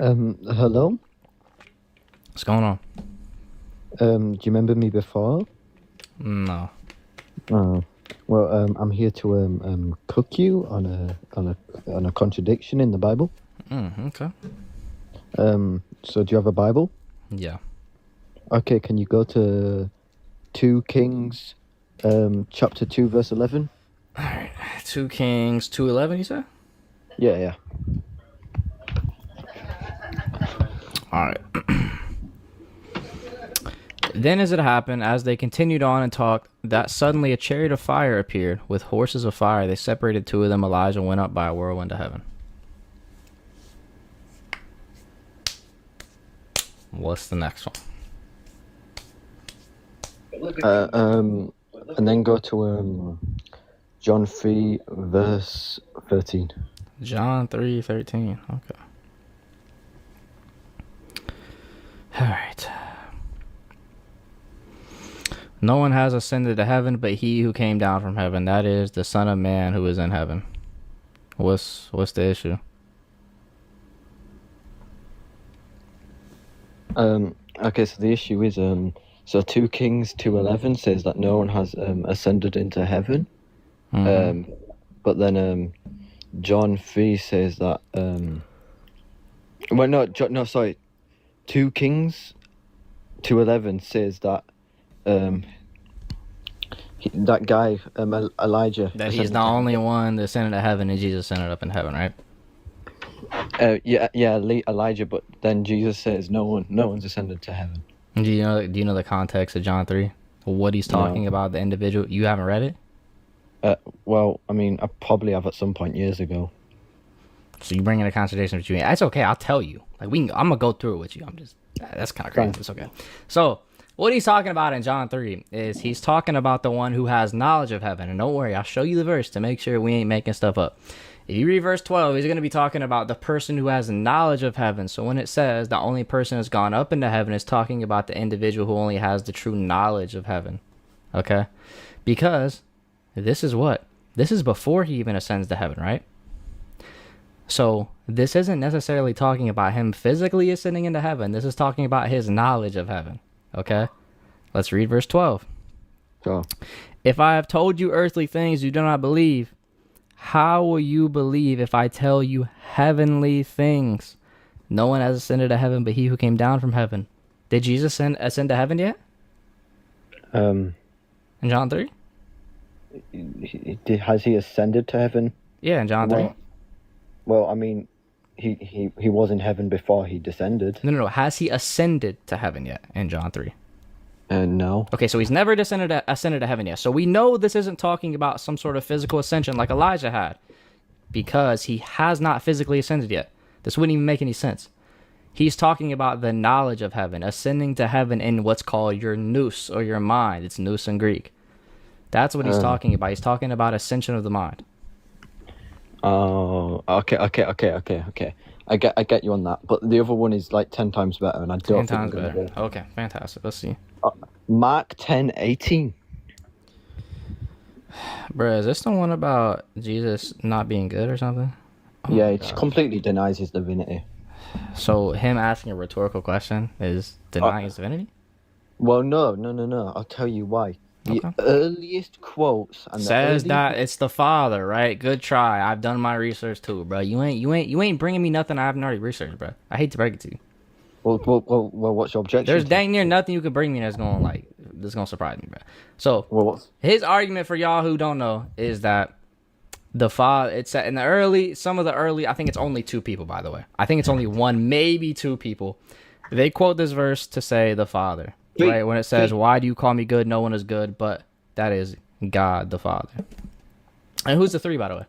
Hello. What's going on? Do you remember me before? No. Oh, well, I'm here to cook you on a contradiction in the Bible. Okay. So do you have a Bible? Yeah. Okay, can you go to 2 Kings, chapter 2, verse 11? All right. 2 Kings 2:11. You said? Yeah. All right. Then as it happened, as they continued on and talked, that suddenly a chariot of fire appeared with horses of fire. They separated two of them. Elijah went up by a whirlwind to heaven. What's the next one? And then go to John 3, verse 13. John 3:13. Okay. All right. No one has ascended to heaven but he who came down from heaven, that is the Son of Man who is in heaven. What's the issue? Okay, so the issue is so 2 Kings 2:11 says that no one has ascended into heaven. Mm-hmm. But then John 3 says that sorry, 2 Kings 2:11 says that that guy Elijah, That he's the only one that ascended to heaven and Jesus ascended up in heaven, right? Elijah, but then Jesus says no one's ascended to heaven. Do you know the context of John 3? What he's talking about, the individual? You haven't read it? Well, I mean, I probably have at some point years ago. So you bring in a contradiction between. It's okay. I'll tell you. I'm gonna go through it with you. That's kind of crazy. It's okay. So what he's talking about in John 3 is he's talking about the one who has knowledge of heaven. And don't worry, I'll show you the verse to make sure we ain't making stuff up. If you read verse 12, he's going to be talking about the person who has knowledge of heaven. So when it says the only person has gone up into heaven, it's talking about the individual who only has the true knowledge of heaven. Okay? Because this is before he even ascends to heaven, right? So this isn't necessarily talking about him physically ascending into heaven. This is talking about his knowledge of heaven. Okay? Let's read verse 12. Sure. If I have told you earthly things you do not believe, how will you believe if I tell you heavenly things? No one has ascended to heaven but he who came down from heaven. Did Jesus ascend to heaven yet? In John 3? Has he ascended to heaven? Yeah, in John 3. Well, I mean, he was in heaven before he descended. No. Has he ascended to heaven yet in John 3? No. Okay, so he's never ascended to heaven yet. So we know this isn't talking about some sort of physical ascension like Elijah had, because he has not physically ascended yet. This wouldn't even make any sense. He's talking about the knowledge of heaven, ascending to heaven in what's called your nous, or your mind. It's nous in Greek. That's what he's talking about. He's talking about ascension of the mind. Oh, okay. I get you on that, but the other one is like 10 times better, and I don't 10 think times I'm gonna better. Okay, fantastic. Let's see. Mark 10:18. Bruh, is this the one about Jesus not being good or something? Oh yeah, it completely denies his divinity. So him asking a rhetorical question is denying his divinity? Well, no. I'll tell you why. The earliest quotes and says that it's the Father, right? Good try. I've done my research too, bro. You ain't bringing me nothing I haven't already researched, bro. I hate to break it to you. Well, what's your objection? There's dang near nothing you could bring me that's gonna surprise me, bro. So his argument for y'all who don't know is that the Father. It's in some of the early. I think it's only 2 people, by the way. I think it's only 1, maybe 2 people. They quote this verse to say the Father. Right, when it says, why do you call me good? No one is good, but that is God the Father. And who's the 3, by the way?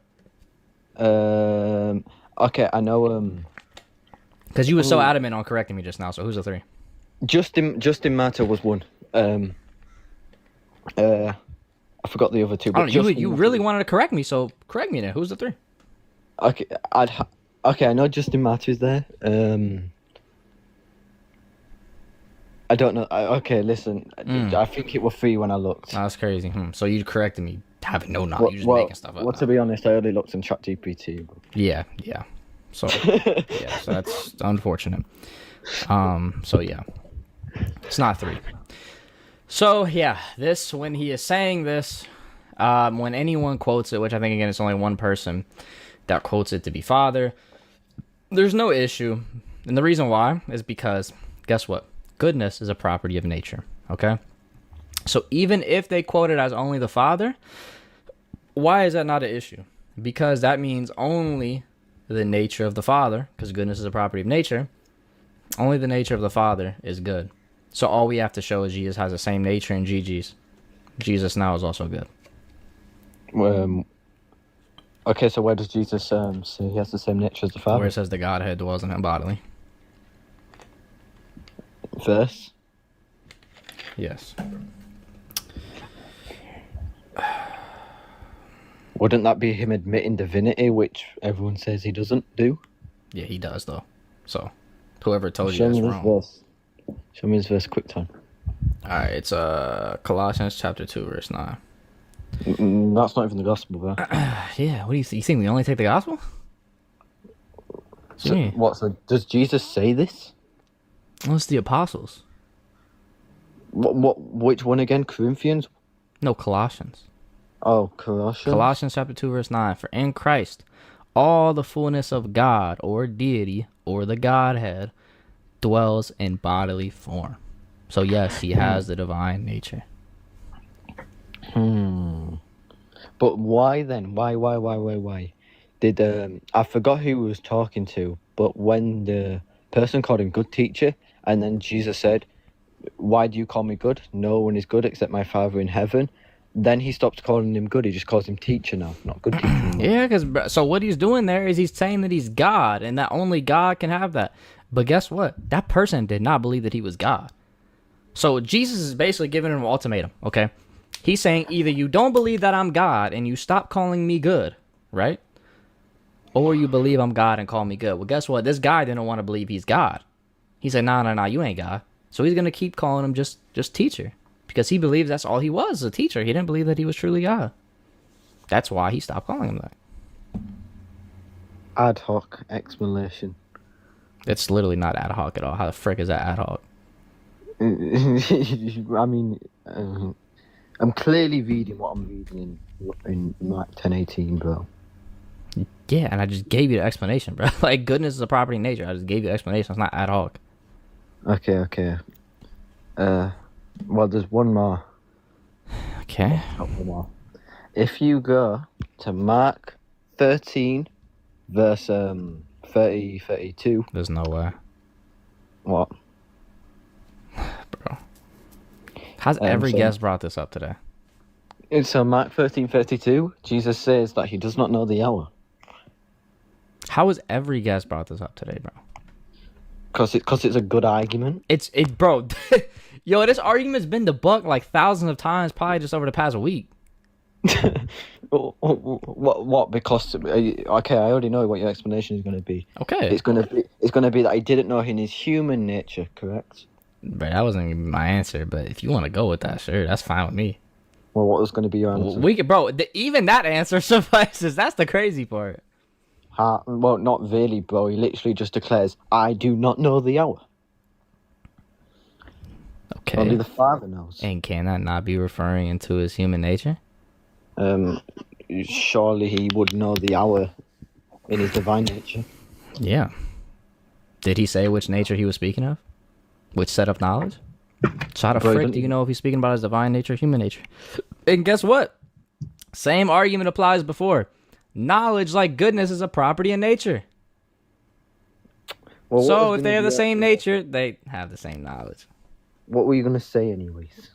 Okay, I know, because you were so adamant on correcting me just now, so who's the 3? Justin Martyr was 1. I forgot the other 2. But you really wanted to correct me, so correct me then. Who's the 3? Okay, I know Justin Martyr is there. I don't know. Okay, listen. I think it was 3 when I looked. Oh, that's crazy. So you corrected me having no knowledge. You're just making stuff up. Well, to be honest, I only looked in ChatGPT. Yeah. So yeah, so that's unfortunate. So yeah, it's not 3. So yeah, this when he is saying this, when anyone quotes it, which I think again it's only one person that quotes it to be Father, there's no issue, and the reason why is because guess what? Goodness is a property of nature. Okay, so even if they quote it as only the Father, why is that not an issue? Because that means only the nature of the Father, because goodness is a property of nature, only the nature of the Father is good. So all we have to show is Jesus has the same nature in Jesus now is also good. Okay, so where does Jesus say he has the same nature as the Father? Where it says the Godhead dwells in him bodily. Verse? Yes. Wouldn't that be him admitting divinity, which everyone says he doesn't do? Yeah, he does, though. So, whoever told Show you me that's this wrong. verse. Show me this verse quick time. Alright, it's Colossians chapter 2, verse 9. That's not even the gospel, bro. Yeah, what do you think? You think we only take the gospel? So does Jesus say this? Well, it's the apostles. Which one again? Corinthians? No, Colossians. Oh, Colossians? Colossians chapter 2, verse 9. For in Christ, all the fullness of God, or deity, or the Godhead, dwells in bodily form. So yes, he has the divine nature. But why then? Why? Did I forgot who he was talking to, but when the person called him good teacher, and then Jesus said, "Why do you call me good? No one is good except my Father in heaven." Then he stopped calling him good. He just calls him teacher now, not good teacher anymore. Yeah, because so what he's doing there is he's saying that he's God and that only God can have that. But guess what? That person did not believe that he was God. So Jesus is basically giving him an ultimatum, okay? He's saying either you don't believe that I'm God and you stop calling me good, right? Or you believe I'm God and call me good. Well, guess what? This guy didn't want to believe he's God. He said, no, you ain't God. So he's going to keep calling him just teacher. Because he believes that's all he was, a teacher. He didn't believe that he was truly God. That's why he stopped calling him that. Ad hoc explanation. It's literally not ad hoc at all. How the frick is that ad hoc? I mean, I'm clearly reading what I'm reading in Mark 10:18, bro. Yeah, and I just gave you the explanation, bro. Like, goodness is a property of nature. I just gave you the explanation. It's not ad hoc. Okay. Well, there's one more. Okay. One more. If you go to Mark 13, verse 32. There's no way. What? Bro. How's every guest brought this up today? So Mark 13:32, Jesus says that he does not know the hour. How has every guest brought this up today, bro? Because it's a good argument. Bro. Yo, this argument's been debunked like thousands of times, probably just over the past week. What? Because okay, I already know what your explanation is going to be. Okay. It's going to be that he didn't know in his human nature, correct? But that wasn't even my answer. But if you want to go with that, sure, that's fine with me. Well, what was going to be your answer? Even that answer suffices. That's the crazy part. Well, not really, bro. He literally just declares, "I do not know the hour." Okay. Only the Father knows. And can that not be referring into his human nature? Surely he would know the hour in his divine nature. Yeah. Did he say which nature he was speaking of? Which set of knowledge? So how the frick do you know if he's speaking about his divine nature or human nature? And guess what? Same argument applies before. Knowledge, like goodness, is a property of nature. Well, so if they have the same nature, they have the same knowledge. What were you going to say anyways?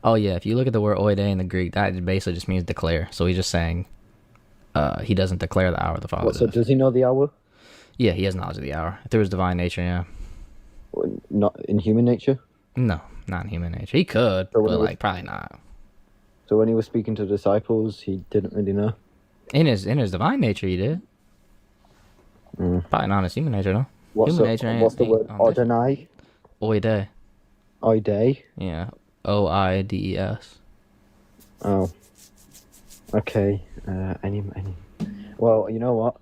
Oh, yeah. If you look at the word oide in the Greek, that basically just means declare. So he's just saying he doesn't declare the hour the Father does. So does he know the hour? Yeah, he has knowledge of the hour. Through his divine nature, yeah. Not in human nature? No, not in human nature. He could, but probably not. So when he was speaking to the disciples, he didn't really know? In his divine nature, he did. Probably not in his human nature, though. What's the word? Ordinai? Oide. Oide? Yeah. O-I-D-E-S. Oh. Okay. Any. Well, you know what?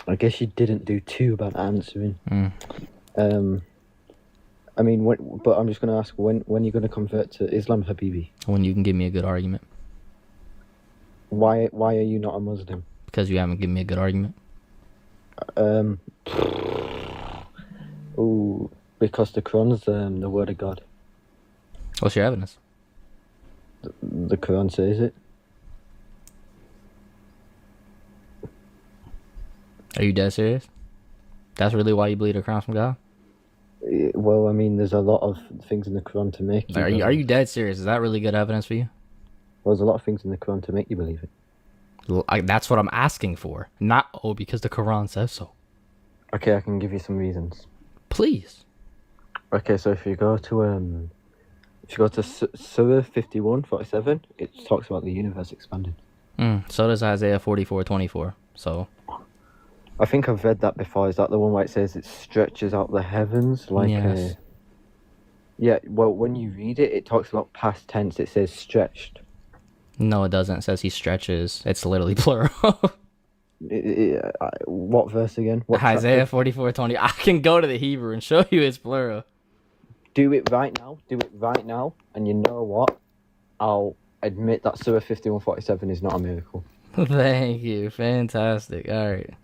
I guess you didn't do too bad answering. Mm. I mean, but I'm just going to ask, when you're going to convert to Islam, Habibi? When you can give me a good argument. Why are you not a Muslim? Because you haven't given me a good argument. Because the Quran's the word of God. What's your evidence? The Quran says it. Are you dead serious? That's really why you believe the Quran's from God? Well, I mean, there's a lot of things in the Quran to make you. Are you dead serious? Is that really good evidence for you? Well, there's a lot of things in the Quran to make you believe it. That's what I'm asking for. Not, because the Quran says so. Okay, I can give you some reasons. Please. Okay, so if you go to Surah 51:47, it talks about the universe expanding. So does Isaiah 44:24. So I think I've read that before. Is that the one where it says it stretches out the heavens? Like, yes. Yeah, well, when you read it, it talks about past tense. It says stretched. No, it doesn't. It says he stretches. It's literally plural. What verse again? What Isaiah 44:20. I can go to the Hebrew and show you it's plural. Do it right now. Do it right now. And you know what? I'll admit that Surah 51:47 is not a miracle. Thank you. Fantastic. All right.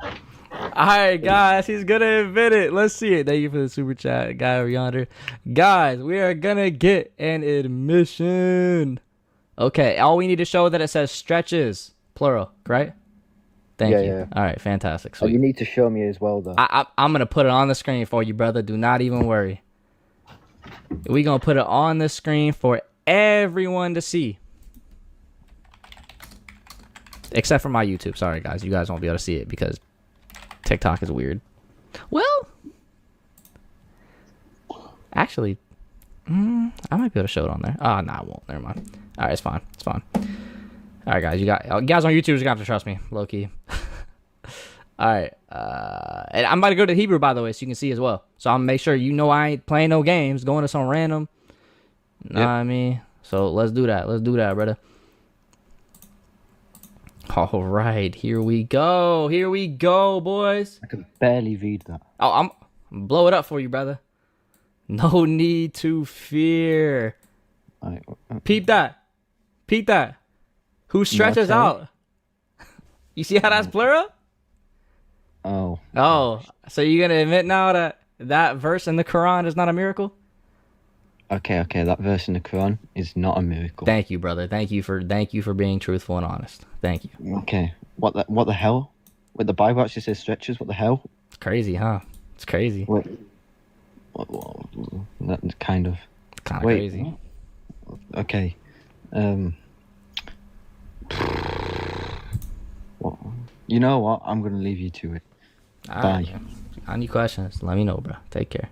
All right, guys. He's going to admit it. Let's see it. Thank you for the super chat, guy over yonder. Guys, we are going to get an admission. Okay. All we need to show that it says stretches. Plural, right? Thank you. Yeah. All right. Fantastic. Sweet. You need to show me as well, though. I'm going to put it on the screen for you, brother. Do not even worry. We're going to put it on the screen for everyone to see. Except for my YouTube. Sorry, guys. You guys won't be able to see it because TikTok is weird. Well, actually, I might be able to show it on there. Oh, no, I won't. Never mind. All right, it's fine. It's fine. All right, guys. You guys on YouTube are going to have to trust me. Low key. All right. And I'm about to go to Hebrew, by the way, so you can see as well. So I'm make sure you know I ain't playing no games, going to some random. Know what I mean? So let's do that. Let's do that, brother. All right. Here we go. Here we go, boys. I can barely read that. Oh, I'm blow it up for you, brother. No need to fear. Peep that. Peep that. Who stretches out? You see how that's plural? Oh, so you're going to admit now that verse in the Quran is not a miracle? Okay, that verse in the Quran is not a miracle. Thank you, brother. Thank you for being truthful and honest. Thank you. Okay. What the hell? With the Bible actually says stretches, what the hell? It's crazy, huh? It's crazy. What kind of crazy. Okay. You know what? I'm going to leave you to it. All right. Any questions? Let me know, bro. Take care.